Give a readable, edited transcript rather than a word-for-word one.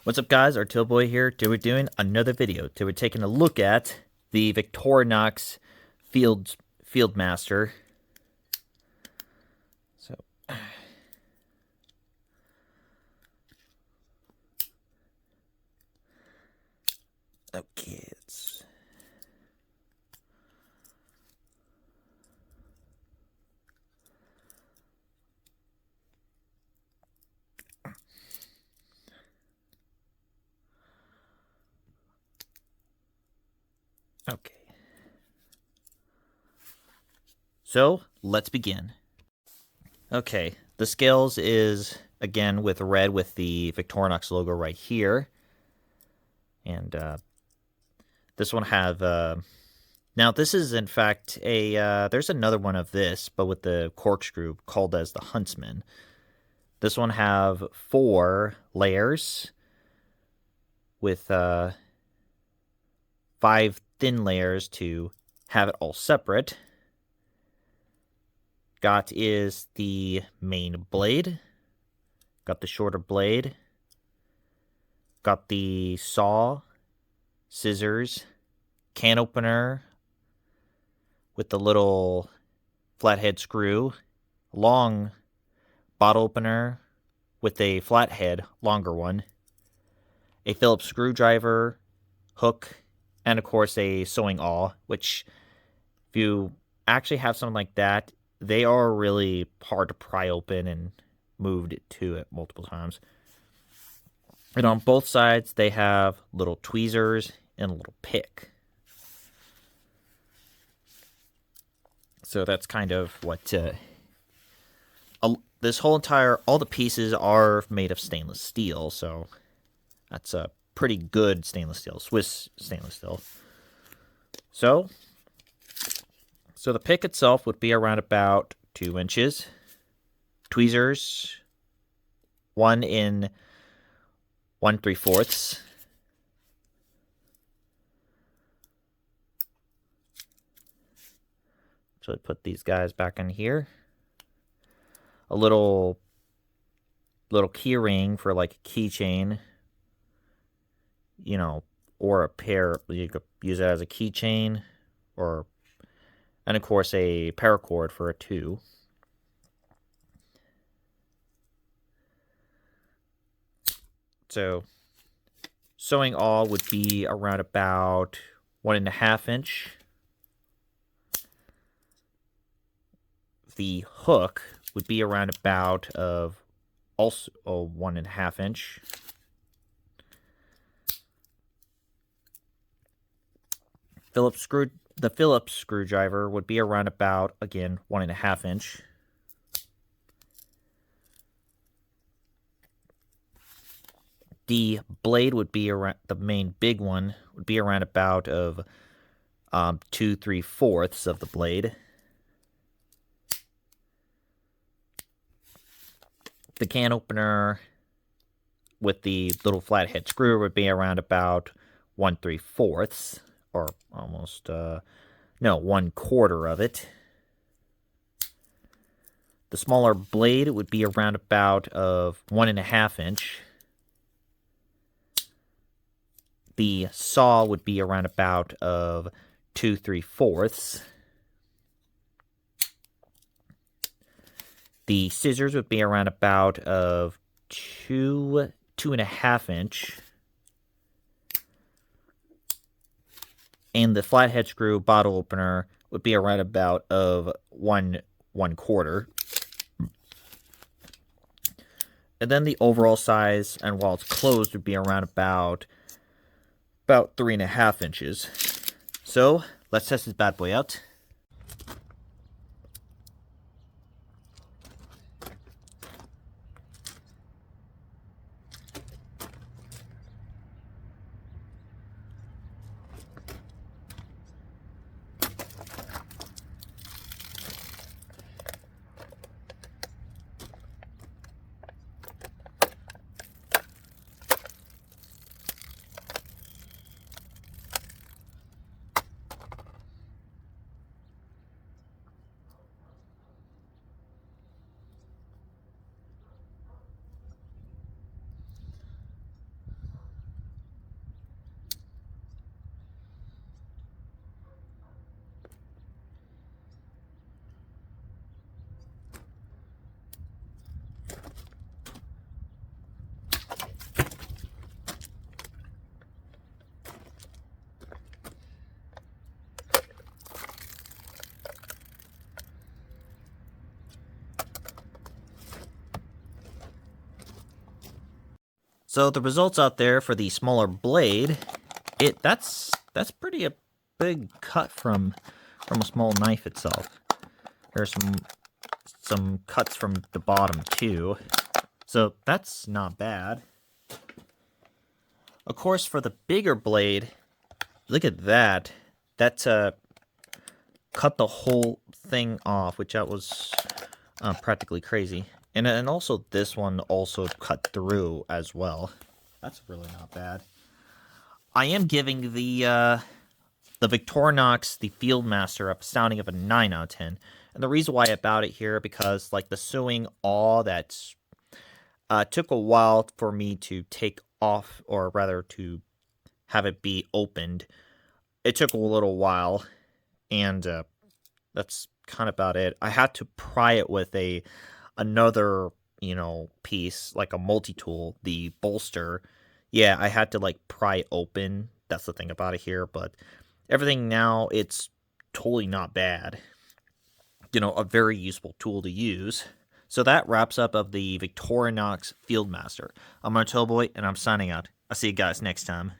What's up, guys? Artil Boy here. Today we're doing another video. Today we're taking a look at the Victorinox fieldmaster. So, okay, Okay. So, let's begin. Okay, the scales is, again, with red with the Victorinox logo right here. And this one have... now, this is, in fact, there's another one of this, but with the corkscrew called as the huntsman. This one have 4 layers with 5 thin layers to have it all separate. Got is the main blade. Got the shorter blade. Got the saw, scissors, can opener with the little flathead screw, long bottle opener with a flathead, longer one, a Phillips screwdriver, hook, and of course a sewing awl, which if you actually have something like that, they are really hard to pry open and moved to it multiple times. And on both sides, they have little tweezers and a little pick. So that's kind of what this whole all the pieces are made of stainless steel, so that's a pretty good stainless steel, Swiss stainless steel. So the pick itself would be around about 2 inches. Tweezers, 1 in 1/3. So I put these guys back in here. A little key ring for like a keychain, or a pair. You could use it as a keychain, and of course a paracord for a 2. So sewing awl would be around about 1.5 inch. The hook would be around about also 1.5 inch. The Phillips screwdriver would be around about, again, 1.5 inch. The blade would be around, the main big one would be around about 2/3 of the blade. The can opener with the little flathead screw would be around about 1/3, or almost, no, 1/4 of it. The smaller blade would be around about 1.5 inch. The saw would be around about 2/3. The scissors would be around about 2.5 inch. And the flathead screw bottle opener would be around about 1/4. And then the overall size, and while it's closed, would be around about 3.5 inches. So let's test this bad boy out. So the results out there for the smaller blade, that's pretty a big cut from a small knife itself. There's some cuts from the bottom too, so that's not bad. Of course, for the bigger blade, look at that. That's cut the whole thing off, which that was practically crazy. And also this one also cut through as well. That's really not bad. I am giving the Victorinox, the Fieldmaster, a sounding of a 9 out of 10. And the reason why about it here, because like the sewing, all that took a while for me to take off, or rather to have it be opened. It took a little while, and that's kind of about it. I had to pry it with another, piece, like a multi-tool, the bolster. Yeah, I had to, like, pry it open. That's the thing about it here, but everything now, it's totally not bad. A very useful tool to use. So that wraps up of the Victorinox Fieldmaster. I'm Toboy, and I'm signing out. I'll see you guys next time.